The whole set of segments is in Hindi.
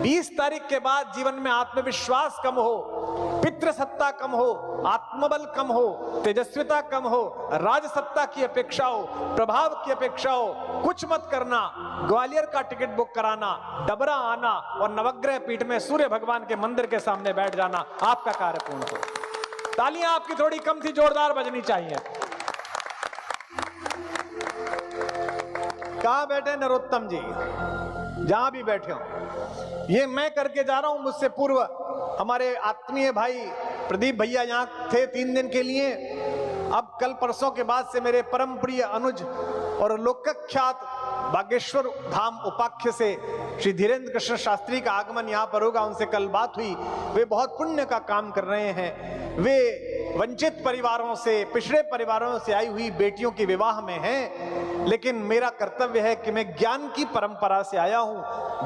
20 तारीख के बाद जीवन में आत्मविश्वास कम हो, पितृसत्ता कम हो, आत्मबल कम हो, तेजस्विता कम हो, राजसत्ता की अपेक्षा हो, प्रभाव की अपेक्षा हो, कुछ मत करना। ग्वालियर का टिकट बुक कराना, डबरा आना और नवग्रह पीठ में सूर्य भगवान के मंदिर के सामने बैठ जाना, आपका कार्य पूर्ण हो। तालियां आपकी थोड़ी कम थी, जोरदार बजनी चाहिए। कहां बैठे नरोत्तम जी? जहां भी बैठे हो, ये मैं करके जा रहा हूं। मुझसे पूर्व हमारे आत्मीय भाई प्रदीप भैया यहां थे 3 दिन के लिए। अब कल परसों के बाद से मेरे परम प्रिय अनुज और लोकख्यात बागेश्वर धाम उपाख्य से श्री धीरेन्द्र कृष्ण शास्त्री का आगमन यहाँ पर होगा। उनसे कल बात हुई। वे बहुत पुण्य का काम कर रहे हैं। वे वंचित परिवारों से, पिछड़े परिवारों से आई हुई बेटियों के विवाह में हैं। लेकिन मेरा कर्तव्य है कि मैं ज्ञान की परंपरा से आया हूं,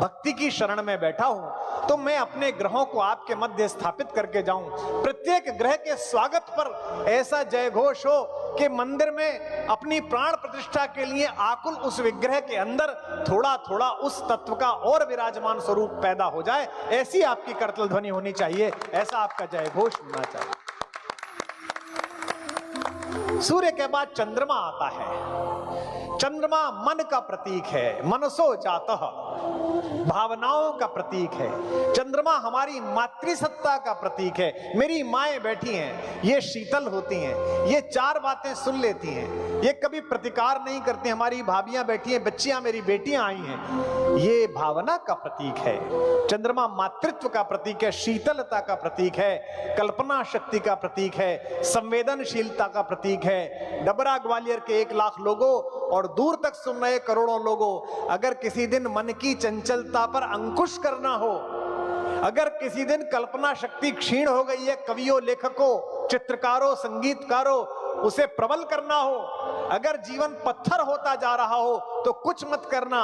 भक्ति की शरण में बैठा हूं, तो मैं अपने ग्रहों को आपके मध्य स्थापित करके जाऊं। प्रत्येक ग्रह के स्वागत पर ऐसा जय घोष हो कि मंदिर में अपनी प्राण प्रतिष्ठा के लिए आकुल उस विग्रह के अंदर थोड़ा थोड़ा उस तत्व का और विराजमान स्वरूप पैदा हो जाए। ऐसी आपकी करतल ध्वनि होनी चाहिए, ऐसा आपका जय घोष होना चाहिए। सूर्य के बाद चंद्रमा आता है। चंद्रमा मन का प्रतीक है, मनसो जातः, भावनाओं का प्रतीक है। चंद्रमा हमारी मातृसत्ता का प्रतीक है। मेरी माएं बैठी हैं, ये शीतल होती हैं, ये 4 बातें सुन लेती हैं, ये कभी प्रतिकार नहीं करती। हमारी भाभियां बैठी हैं, बच्चियां मेरी बेटियां आई हैं, ये भावना का प्रतीक है। चंद्रमा मातृत्व का प्रतीक है, शीतलता का प्रतीक है, कल्पना शक्ति का प्रतीक है, संवेदनशीलता का प्रतीक है। डबरा ग्वालियर के 1 लाख लोगों और दूर तक सुन रहे करोड़ों लोगों, अगर किसी दिन मन की चंचलता पर अंकुश करना हो, अगर किसी दिन कल्पना शक्ति क्षीण हो गई है, कवियों, लेखकों, चित्रकारों, संगीतकारों, उसे प्रबल करना हो, अगर जीवन पत्थर होता जा रहा हो, तो कुछ मत करना।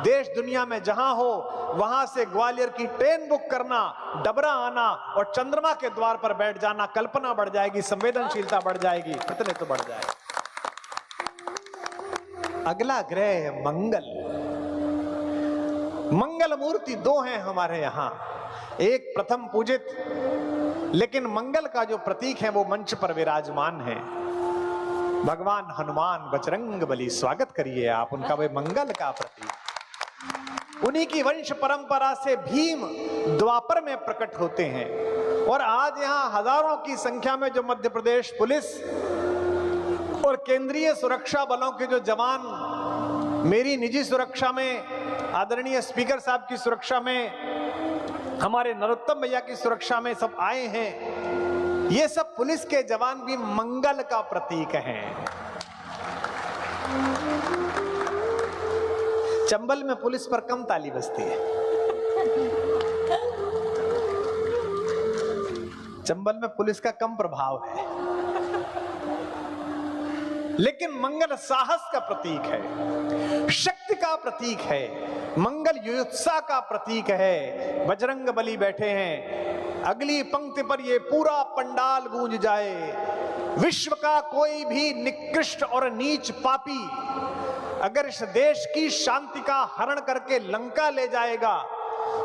देश दुनिया में जहां हो वहां से ग्वालियर की ट्रेन बुक करना, डबरा आना और चंद्रमा के द्वार पर बैठ जाना। कल्पना बढ़ जाएगी, संवेदनशीलता बढ़ जाएगी, प्रतिनिधित्व बढ़ जाएगा। अगला ग्रह है मंगल। मंगल मूर्ति 2 हैं हमारे यहां। एक प्रथम पूजित, लेकिन मंगल का जो प्रतीक है वो मंच पर विराजमान है। भगवान हनुमान बजरंगबली, स्वागत करिए आप उनका। वे मंगल का प्रतीक, उन्हीं की वंश परंपरा से भीम द्वापर में प्रकट होते हैं। और आज यहां हजारों की संख्या में जो मध्य प्रदेश पुलिस और केंद्रीय सुरक्षा बलों के जो जवान, मेरी निजी सुरक्षा में, आदरणीय स्पीकर साहब की सुरक्षा में, हमारे नरोत्तम भैया की सुरक्षा में सब आए हैं, ये सब पुलिस के जवान भी मंगल का प्रतीक हैं। चंबल में पुलिस पर कम ताली बजती है। चंबल में पुलिस का कम प्रभाव है, लेकिन मंगल साहस का प्रतीक है, शक्ति का प्रतीक है, मंगल युत्सा का प्रतीक है। बजरंगबली बैठे हैं। अगली पंक्ति पर ये पूरा पंडाल गूंज जाए। विश्व का कोई भी निकृष्ट और नीच पापी अगर इस देश की शांति का हरण करके लंका ले जाएगा,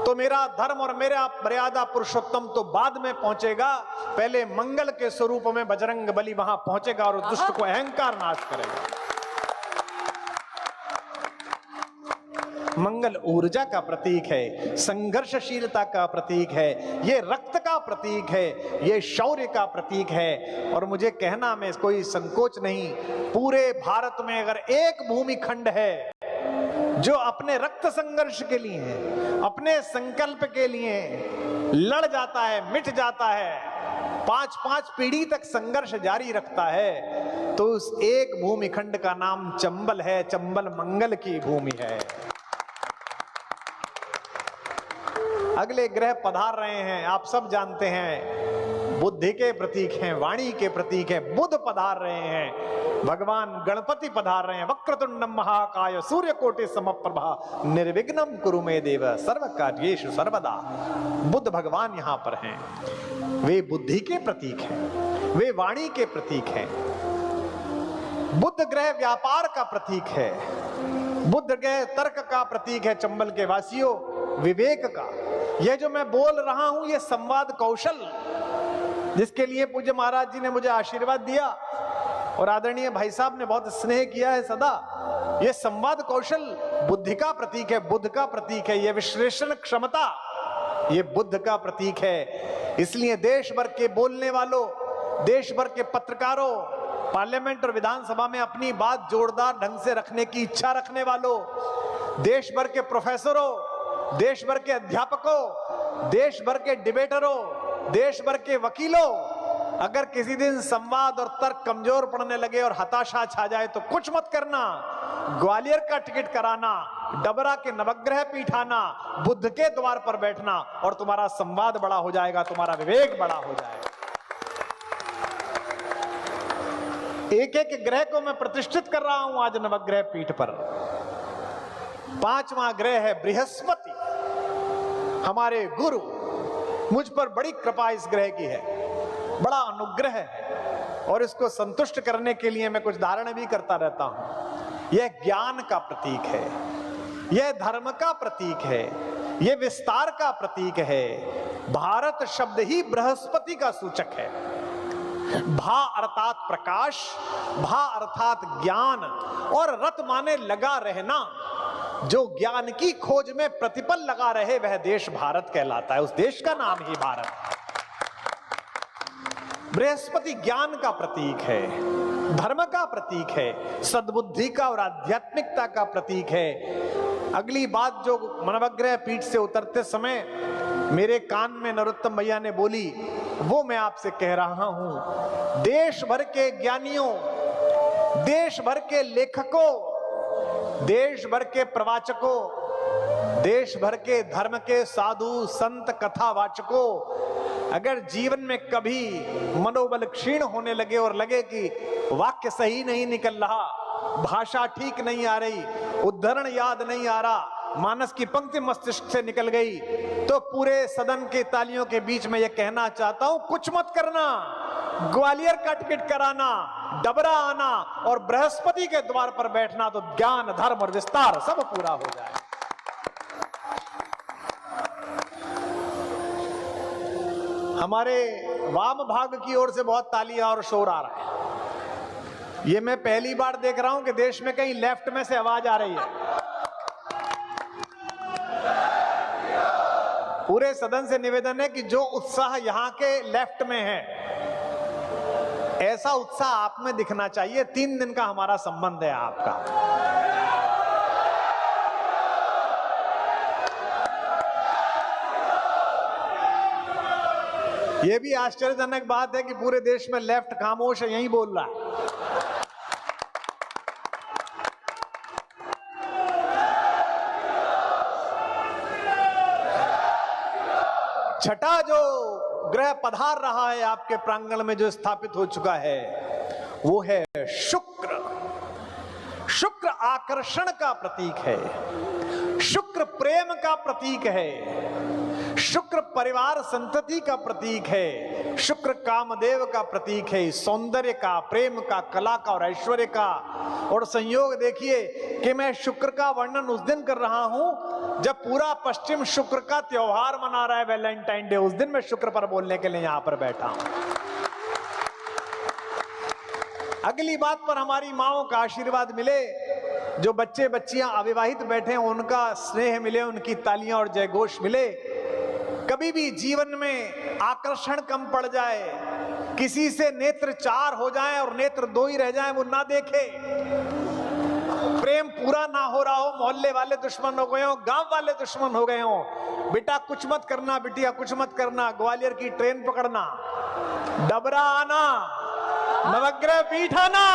तो मेरा धर्म और मेरा मर्यादा पुरुषोत्तम तो बाद में पहुंचेगा। पहले मंगल के स्वरूप में बजरंगबली वहां पहुंचेगा और दुष्ट को अहंकार नाश करेगा। मंगल ऊर्जा का प्रतीक है, संघर्षशीलता का प्रतीक है, ये रक्त का प्रतीक है, ये शौर्य का प्रतीक है। और मुझे कहना में कोई संकोच नहीं, पूरे भारत में अगर एक भूमिखंड है जो अपने रक्त संघर्ष के लिए, अपने संकल्प के लिए लड़ जाता है, मिट जाता है, 5-5 पीढ़ी तक संघर्ष जारी रखता है, तो उस एक भूमिखंड का नाम चंबल है। चंबल मंगल की भूमि है। अगले ग्रह पधार रहे हैं, आप सब जानते हैं, बुद्धि के प्रतीक हैं, वाणी के प्रतीक हैं। बुध पधार रहे हैं, भगवान गणपति पधार रहे हैं। वक्रतुंडम महाकाय सूर्यकोटि समप्रभा निर्विघ्नं कुरु मे देव सर्व कार्येषु सर्वदा। बुध भगवान यहां पर हैं। वे बुद्धि के प्रतीक हैं, वे वाणी के प्रतीक हैं। बुध ग्रह व्यापार का प्रतीक है, बुध ग्रह तर्क का प्रतीक है। चंबल के वासियों, विवेक का। यह जो मैं बोल रहा हूं ये संवाद कौशल, जिसके लिए पूज्य महाराज जी ने मुझे आशीर्वाद दिया और आदरणीय भाई साहब ने बहुत स्नेह किया है सदा, ये संवाद कौशल बुद्धि का प्रतीक है, बुद्ध का प्रतीक है। ये विश्लेषण क्षमता ये बुद्ध का प्रतीक है। इसलिए देश भर के बोलने वालों, देश भर के पत्रकारों, पार्लियामेंट और विधानसभा में अपनी बात जोरदार ढंग से रखने की इच्छा रखने वालों, देश भर के प्रोफेसरों, देश भर के अध्यापकों, देश भर के डिबेटरों, देश भर के वकीलों, अगर किसी दिन संवाद और तर्क कमजोर पड़ने लगे और हताशा छा जाए तो कुछ मत करना, ग्वालियर का टिकट कराना, डबरा के नवग्रह पीठ आना, बुद्ध के द्वार पर बैठना और तुम्हारा संवाद बड़ा हो जाएगा, तुम्हारा विवेक बड़ा हो जाएगा। एक एक ग्रह को मैं प्रतिष्ठित कर रहा हूं आज नवग्रह पीठ पर। 5वां ग्रह है बृहस्पति, हमारे गुरु। मुझ पर बड़ी कृपा इस ग्रह की है, बड़ा अनुग्रह है और इसको संतुष्ट करने के लिए मैं कुछ धारण भी करता रहता हूं। यह ज्ञान का प्रतीक है, यह धर्म का प्रतीक है, यह विस्तार का प्रतीक है। भारत शब्द ही बृहस्पति का सूचक है। भा अर्थात प्रकाश, भा अर्थात ज्ञान और रत माने लगा रहना। जो ज्ञान की खोज में प्रतिपल लगा रहे वह देश भारत कहलाता है, उस देश का नाम ही भारत है। बृहस्पति ज्ञान का प्रतीक है, धर्म का प्रतीक है, सद्बुद्धि का और आध्यात्मिकता का प्रतीक है। अगली बात जो नवग्रह पीठ से उतरते समय मेरे कान में नरोत्तम भैया ने बोली वो मैं आपसे कह रहा हूं। देश भर के ज्ञानियों, देश भर के लेखकों, देश भर के प्रवाचकों, देश भर के धर्म के साधु संत कथावाचकों, अगर जीवन में कभी मनोबल क्षीण होने लगे और लगे कि वाक्य सही नहीं निकल रहा, भाषा ठीक नहीं आ रही, उद्धरण याद नहीं आ रहा, मानस की पंक्ति मस्तिष्क से निकल गई, तो पूरे सदन के तालियों के बीच में यह कहना चाहता हूं कुछ मत करना, ग्वालियर का टिकट कराना, डबरा आना और बृहस्पति के द्वार पर बैठना, तो ज्ञान धर्म और विस्तार सब पूरा हो जाए। हमारे वाम भाग की ओर से बहुत तालियां और शोर आ रहा है। ये मैं पहली बार देख रहा हूं कि देश में कहीं लेफ्ट में से आवाज आ रही है। पूरे सदन से निवेदन है कि जो उत्साह यहां के लेफ्ट में है ऐसा उत्साह आप में दिखना चाहिए। 3 दिन का हमारा संबंध है आपका। यह भी आश्चर्यजनक बात है कि पूरे देश में लेफ्ट खामोश है, यही बोल रहा है। छठा जो ग्रह पधार रहा है आपके प्रांगण में, जो स्थापित हो चुका है, वो है शुक्र। शुक्र आकर्षण का प्रतीक है, शुक्र प्रेम का प्रतीक है, शुक्र परिवार संतति का प्रतीक है, शुक्र कामदेव का प्रतीक है, सौंदर्य का, प्रेम का, कला का और ऐश्वर्य का। और संयोग देखिए कि मैं शुक्र का वर्णन उस दिन कर रहा हूं जब पूरा पश्चिम शुक्र का त्योहार मना रहा है, वैलेंटाइन डे। उस दिन मैं शुक्र पर बोलने के लिए यहां पर बैठा हूं। अगली बात पर हमारी माओं का आशीर्वाद मिले, जो बच्चे बच्चियां अविवाहित बैठे हैं उनका स्नेह मिले, उनकी तालियां और जयघोष मिले। कभी भी जीवन में आकर्षण कम पड़ जाए, किसी से नेत्र 4 हो जाए और नेत्र 2 ही रह जाए, वो ना देखे, प्रेम पूरा ना हो रहा हो, मोहल्ले वाले दुश्मन हो गए हो, गांव वाले दुश्मन हो गए हो, बेटा कुछ मत करना, बिटिया कुछ मत करना, ग्वालियर की ट्रेन पकड़ना, डबरा आना, नवग्रह पीठ आना,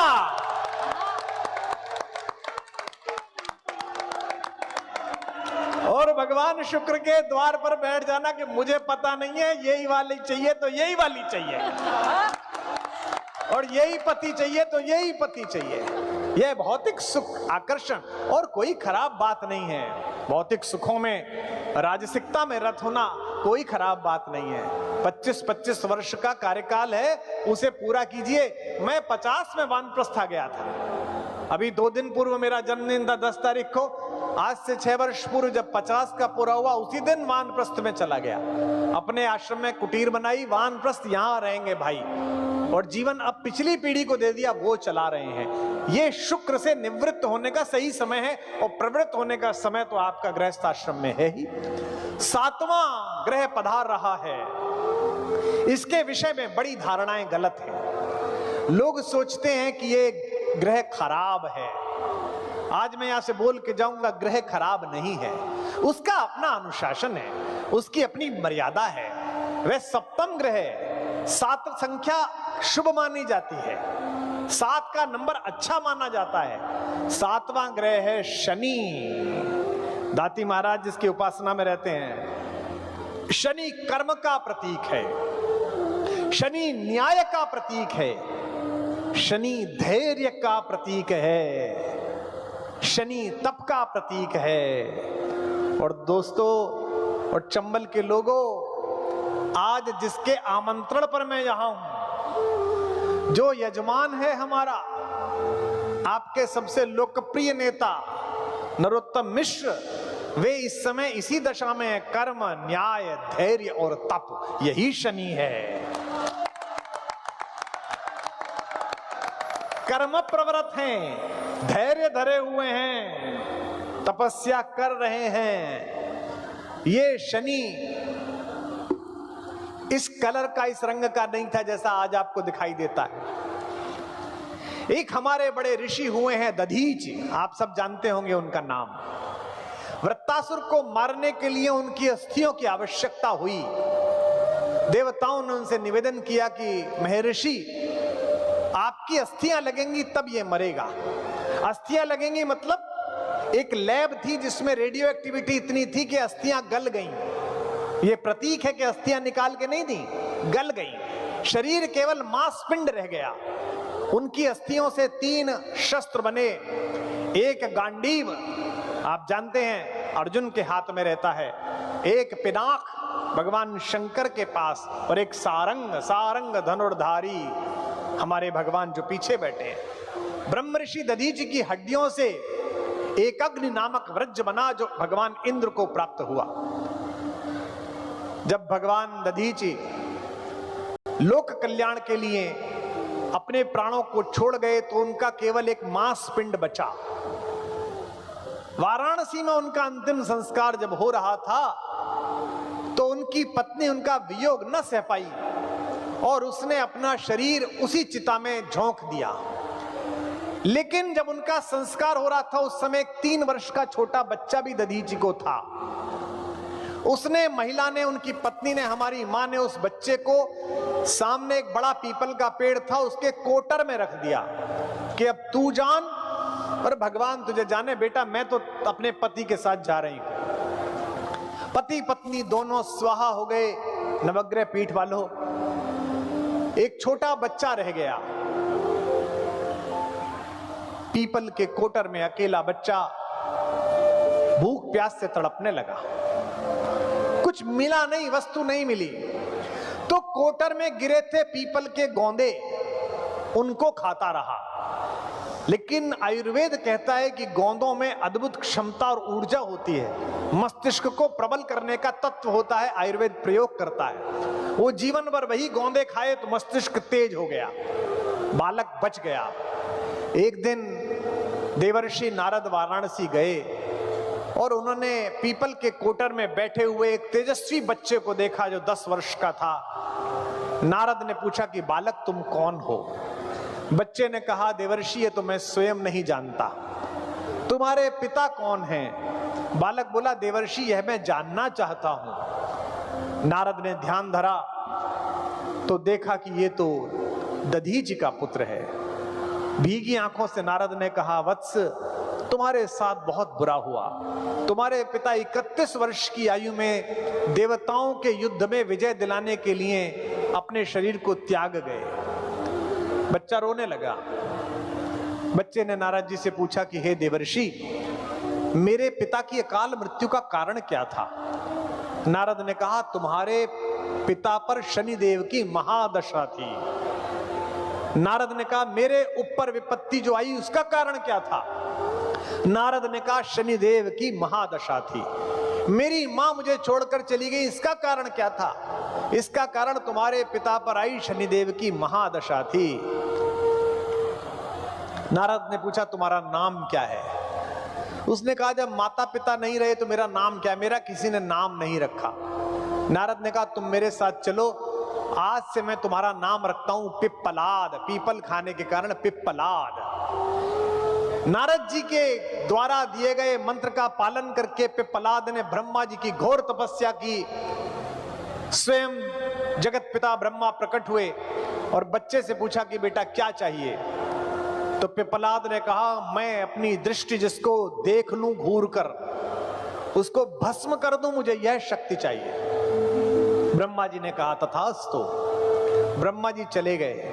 और भगवान शुक्र के द्वार पर बैठ जाना कि मुझे पता नहीं है, यही वाली चाहिए तो यही वाली चाहिए, और यही पति चाहिए तो यही पति चाहिए। यह भौतिक सुख आकर्षण और कोई खराब बात नहीं है। भौतिक सुखों में, राजसिकता में रत होना कोई खराब बात नहीं है। 25-25 वर्ष का कार्यकाल है, उसे पूरा कीजिए। मैं 50 में वानप्रस्थ गया था। अभी 2 दिन पूर्व मेरा जन्मदिन था, 10 तारीख को। आज से 6 वर्ष पूर्व जब 50 का पूरा हुआ, उसी दिन वानप्रस्थ में चला गया। अपने आश्रम में कुटीर बनाई, वानप्रस्थ यहां रहेंगे भाई, और जीवन अब पिछली पीढ़ी को दे दिया, वो चला रहे हैं। ये शुक्र से निवृत्त होने का सही समय है, और प्रवृत्त होने का समय तो आपका गृहस्थ आश्रम में है ही। 7वां ग्रह पधार रहा है। इसके विषय में बड़ी धारणाएं गलत हैं। लोग सोचते हैं कि ये ग्रह खराब है। आज मैं यहां से बोल के जाऊंगा, ग्रह खराब नहीं है, उसका अपना अनुशासन है, उसकी अपनी मर्यादा है। वह सप्तम ग्रह है। 7 संख्या शुभ मानी जाती है, 7 का नंबर अच्छा माना जाता है। 7वां ग्रह है शनि। दाती महाराज जिसकी उपासना में रहते हैं, शनि कर्म का प्रतीक है, शनि न्याय का प्रतीक है, शनि धैर्य का प्रतीक है, शनि तप का प्रतीक है। और दोस्तों और चंबल के लोगों, आज जिसके आमंत्रण पर मैं यहां हूं, जो यजमान है हमारा, आपके सबसे लोकप्रिय नेता नरोत्तम मिश्र, वे इस समय इसी दशा में है। कर्म, न्याय, धैर्य और तप, यही शनि है। कर्म प्रवृत्त हैं, धैर्य धरे हुए हैं, तपस्या कर रहे हैं। ये शनि इस कलर का, इस रंग का नहीं था जैसा आज आपको दिखाई देता है। एक हमारे बड़े ऋषि हुए हैं दधीच, आप सब जानते होंगे उनका नाम। वृत्तासुर को मारने के लिए उनकी अस्थियों की आवश्यकता हुई। देवताओं ने उनसे निवेदन किया कि महर्षि, आपकी अस्थियां लगेंगी तब ये मरेगा। अस्थियां लगेंगी मतलब एक लैब थी जिसमें रेडियो एक्टिविटी इतनी थी कि अस्थियां गल गईं। ये प्रतीक है कि अस्थियां निकाल के नहीं दी, गल गईं। शरीर केवल मांस पिंड रह गया। उनकी अस्थियों से 3 शस्त्र बने। एक गांडीव, आप जानते हैं अर्जुन के हाथ में रहता है, एक पिनाक भगवान शंकर के पास, और एक सारंग, सारंग धनुर्धारी हमारे भगवान जो पीछे बैठे हैं। ब्रह्म ऋषि दधीच की हड्डियों से एक अग्नि नामक वज्र बना, जो भगवान इंद्र को प्राप्त हुआ। जब भगवान दधीच लोक कल्याण के लिए अपने प्राणों को छोड़ गए तो उनका केवल एक मांस पिंड बचा। वाराणसी में उनका अंतिम संस्कार जब हो रहा था तो उनकी पत्नी उनका वियोग न सह पाई और उसने अपना शरीर उसी चिता में झोंक दिया। लेकिन जब उनका संस्कार हो रहा था उस समय एक 3 वर्ष का छोटा बच्चा भी दधीच को था। उसने, महिला ने, उनकी पत्नी ने, हमारी मां ने उस बच्चे को सामने एक बड़ा पीपल का पेड़ था, उसके कोटर में रख दिया कि अब तू जान और भगवान तुझे जाने। बेटा मैं तो अपने पति के साथ जा रही हूं। पति पत्नी दोनों स्वाहा हो गए। नवग्रह पीठ वालों, एक छोटा बच्चा रह गया पीपल के कोटर में। अकेला बच्चा भूख प्यास से तड़पने लगा। कुछ मिला नहीं, वस्तु नहीं मिली, तो कोटर में गिरे थे पीपल के गोंदे, उनको खाता रहा। लेकिन आयुर्वेद कहता है कि गोंदों में अद्भुत क्षमता और ऊर्जा होती है, मस्तिष्क को प्रबल करने का तत्व होता है, आयुर्वेद प्रयोग करता है। वो जीवन भर वही गोंदे खाए तो मस्तिष्क तेज हो गया, बालक बच गया। एक दिन देवर्षि नारद वाराणसी गए और उन्होंने पीपल के कोटर में बैठे हुए एक तेजस्वी बच्चे को देखा जो 10 वर्ष का था। नारद ने पूछा कि बालक तुम कौन हो? बच्चे ने कहा, देवर्षि ये तो मैं स्वयं नहीं जानता, तुम्हारे पिता कौन हैं? बालक बोला, देवर्षि यह मैं जानना चाहता हूं। नारद ने ध्यान धरा तो देखा कि ये तो दधीच का पुत्र है। भीगी आंखों से नारद ने कहा, वत्स तुम्हारे साथ बहुत बुरा हुआ। तुम्हारे पिता 31 वर्ष की आयु में देवताओं के युद्ध में विजय दिलाने के लिए अपने शरीर को त्याग गए। बच्चा रोने लगा। बच्चे ने नारद जी से पूछा कि हे देवर्षि, मेरे पिता की अकाल मृत्यु का कारण क्या था? नारद ने कहा, तुम्हारे पिता पर शनिदेव की महादशा थी। नारद ने कहा, मेरे ऊपर विपत्ति जो आई उसका कारण क्या था? नारद ने कहा शनिदेव की महादशा थी, मेरी मां मुझे छोड़कर चली गई, इसका कारण क्या था? इसका कारण तुम्हारे पिता पर आई शनिदेव की महादशा थी। नारद ने पूछा तुम्हारा नाम क्या है? उसने कहा जब माता पिता नहीं रहे तो मेरा नाम क्या है? मेरा किसी ने नाम नहीं रखा। नारद ने कहा तुम मेरे साथ चलो, आज से मैं तुम्हारा नाम रखता हूं पिप्पलाद, पीपल खाने के कारण पिप्पलाद। नारद जी के द्वारा दिए गए मंत्र का पालन करके पिप्पलाद ने ब्रह्मा जी की घोर तपस्या की। स्वयं जगत पिता ब्रह्मा प्रकट हुए और बच्चे से पूछा कि बेटा क्या चाहिए? तो पिप्पलाद ने कहा मैं अपनी दृष्टि जिसको देख लूं घूर कर, उसको भस्म कर दूं, मुझे यह शक्ति चाहिए। ब्रह्मा जी ने कहा तथास्तु। ब्रह्मा जी चले गए।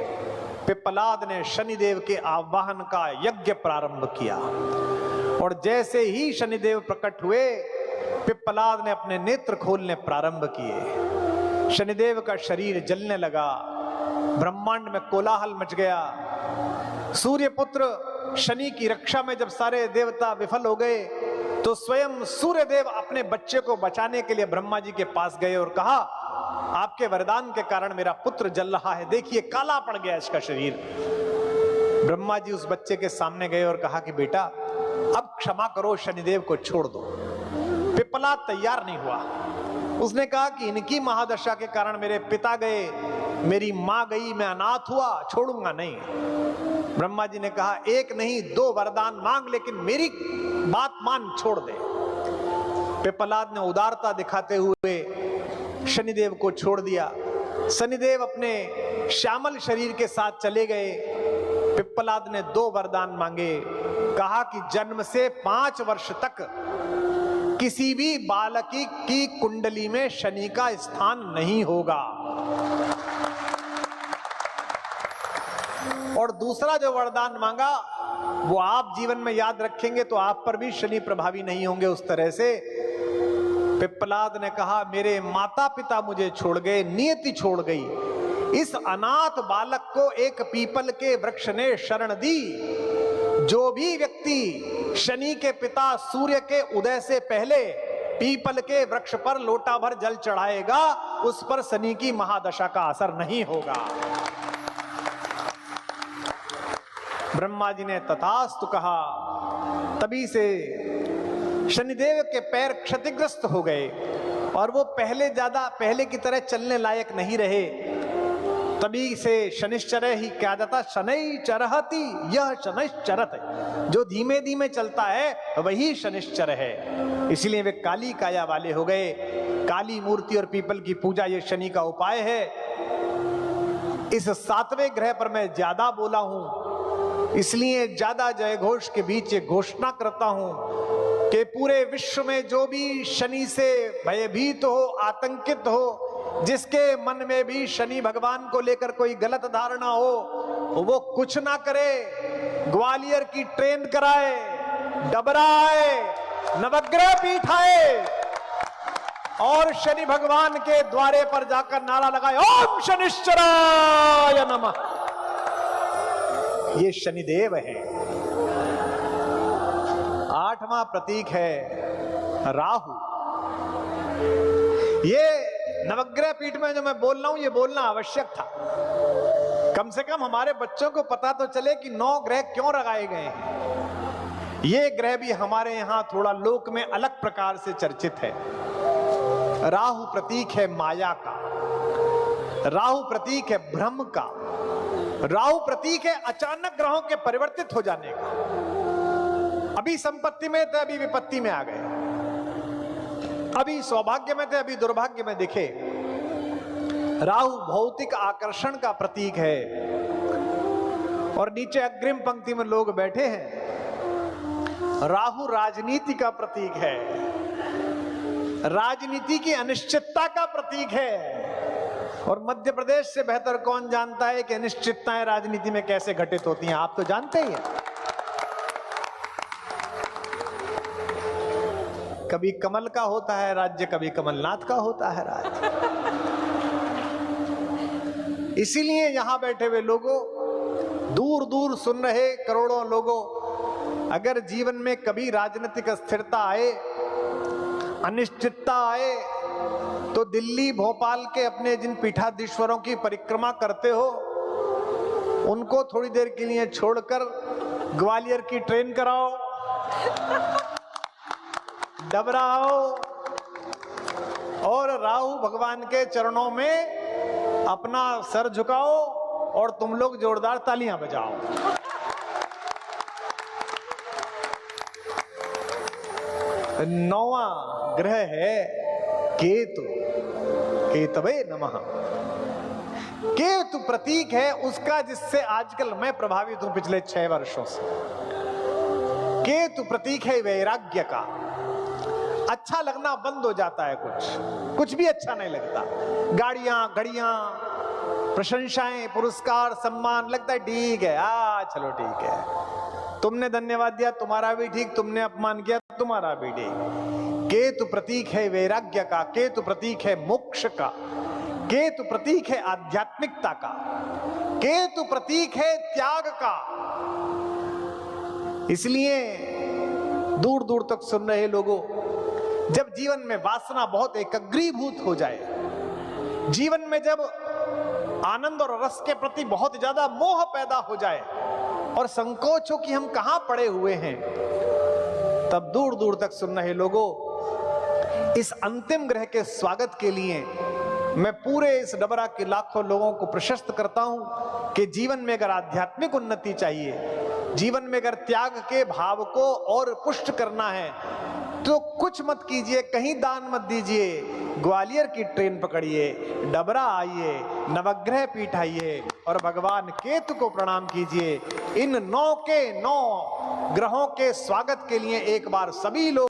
पिप्पलाद ने शनिदेव के आवाहन का यज्ञ प्रारंभ किया और जैसे ही शनिदेव प्रकट हुए पिप्पलाद ने अपने नेत्र खोलने प्रारंभ किए। शनिदेव का शरीर जलने लगा, ब्रह्मांड में कोलाहल मच गया। सूर्यपुत्र शनि की रक्षा में जब सारे देवता विफल हो गए तो स्वयं सूर्यदेव अपने बच्चे को बचाने के लिए ब्रह्मा जी के पास गए और कहा आपके वरदान के कारण मेरा पुत्र जल रहा है, देखिए काला पड़ गया इसका शरीर। ब्रह्मा जी उस बच्चे के सामने गए और कहा कि बेटा अब क्षमा करो, शनिदेव को छोड़ दो। पिप्पलाद तैयार नहीं हुआ। उसने कहा कि इनकी महादशा के कारण मेरे पिता गए, मेरी मां गई, मैं अनाथ हुआ, छोड़ूंगा नहीं। ब्रह्मा जी ने कहा एक नहीं दो वरदान मांग, लेकिन मेरी बात मान, छोड़ दे। पिप्पलाद ने उदारता दिखाते हुए शनिदेव को छोड़ दिया। शनिदेव अपने श्यामल शरीर के साथ चले गए। पिप्पलाद ने दो वरदान मांगे। कहा कि जन्म से 5 वर्ष तक किसी भी बालक की कुंडली में शनि का स्थान नहीं होगा। और दूसरा जो वरदान मांगा वो आप जीवन में याद रखेंगे तो आप पर भी शनि प्रभावी नहीं होंगे उस तरह से। पिप्पलाद ने कहा मेरे माता पिता मुझे छोड़ गए, नियति छोड़ गई, इस अनाथ बालक को एक पीपल के वृक्ष ने शरण दी। जो भी व्यक्ति शनि के पिता सूर्य के उदय से पहले पीपल के वृक्ष पर लोटा भर जल चढ़ाएगा उस पर शनि की महादशा का असर नहीं होगा। ब्रह्मा जी ने तथास्तु कहा। तभी से शनिदेव के पैर क्षतिग्रस्त हो गए और वो पहले की तरह चलने लायक नहीं रहे। तभी से शनिश्चर ही क्या जाता, शनैश्चरहति यह शनैश्चरत, जो धीमे धीमे चलता है वही शनिश्चर है। इसलिए वे काली काया वाले हो गए। काली मूर्ति और पीपल की पूजा ये शनि का उपाय है। इस 7वें ग्रह पर मैं ज्यादा बोला हूं, इसलिए ज्यादा जय घोष के बीच ये घोषणा करता हूं कि पूरे विश्व में जो भी शनि से भयभीत हो, आतंकित हो, जिसके मन में भी शनि भगवान को लेकर कोई गलत धारणा हो, वो कुछ ना करे, ग्वालियर की ट्रेन कराए, डबरा आए, नवग्रह पीठ आए और शनि भगवान के द्वारे पर जाकर नारा लगाए ओम शनिश्चराय नमः। ये शनिदेव है। 8वां प्रतीक है राहु। ये नवग्रह पीठ में जो मैं बोल रहा हूं ये बोलना आवश्यक था। कम से कम हमारे बच्चों को पता तो चले कि 9 ग्रह क्यों लगाए गए हैं। ये ग्रह भी हमारे यहां थोड़ा लोक में अलग प्रकार से चर्चित है। राहु प्रतीक है माया का, राहु प्रतीक है भ्रम का, राहु प्रतीक है अचानक ग्रहों के परिवर्तित हो जाने का। अभी संपत्ति में थे, अभी विपत्ति में आ गए, अभी सौभाग्य में थे, अभी दुर्भाग्य में दिखे। राहु भौतिक आकर्षण का प्रतीक है। और नीचे अग्रिम पंक्ति में लोग बैठे हैं। राहु राजनीति का प्रतीक है, राजनीति की अनिश्चितता का प्रतीक है। और मध्य प्रदेश से बेहतर कौन जानता है कि अनिश्चितताएं राजनीति में कैसे घटित होती हैं? आप तो जानते ही हैं। कभी कमल का होता है राज्य, कभी कमलनाथ का होता है राज्य। इसीलिए यहां बैठे हुए लोगों, दूर दूर सुन रहे करोड़ों लोगों, अगर जीवन में कभी राजनीतिक अस्थिरता आए, अनिश्चितता आए, तो दिल्ली भोपाल के अपने जिन पीठाधीश्वरों की परिक्रमा करते हो, उनको थोड़ी देर के लिए छोड़कर ग्वालियर की ट्रेन कराओ, डबरा आओ और राहु भगवान के चरणों में अपना सर झुकाओ और तुम लोग जोरदार तालियां बजाओ। नौवां ग्रह है केतु, केतवे नमः। केतु प्रतीक है उसका जिससे आजकल मैं प्रभावित हूं पिछले 6 वर्षों से। केतु प्रतीक है वैराग्य का। अच्छा लगना बंद हो जाता है, कुछ भी अच्छा नहीं लगता। गाड़ियां घड़ियां, प्रशंसाएं, पुरस्कार, सम्मान, लगता है ठीक है, चलो ठीक है, तुमने धन्यवाद दिया तुम्हारा भी ठीक, तुमने अपमान किया तुम्हारा भी ठीक। केतु प्रतीक है वैराग्य का, केतु प्रतीक है मोक्ष का, केतु प्रतीक है आध्यात्मिकता का, केतु प्रतीक है त्याग का। इसलिए दूर दूर तक सुन रहे लोगों, जब जीवन में वासना बहुत एकाग्रीभूत हो जाए, जीवन में जब आनंद और रस के प्रति बहुत ज्यादा मोह पैदा हो जाए और संकोच हो कि हम कहां पड़े हुए हैं, तब दूर दूर तक सुन रहे लोगों, इस अंतिम ग्रह के स्वागत के लिए मैं पूरे इस डबरा के लाखों लोगों को प्रशस्त करता हूं कि जीवन में अगर आध्यात्मिक उन्नति चाहिए, जीवन में अगर त्याग के भाव को और पुष्ट करना है, तो कुछ मत कीजिए, कहीं दान मत दीजिए, ग्वालियर की ट्रेन पकड़िए, डबरा आइए, नवग्रह पीठ आइए और भगवान केतु को प्रणाम कीजिए। इन 9 के 9 ग्रहों के स्वागत के लिए एक बार सभी लोग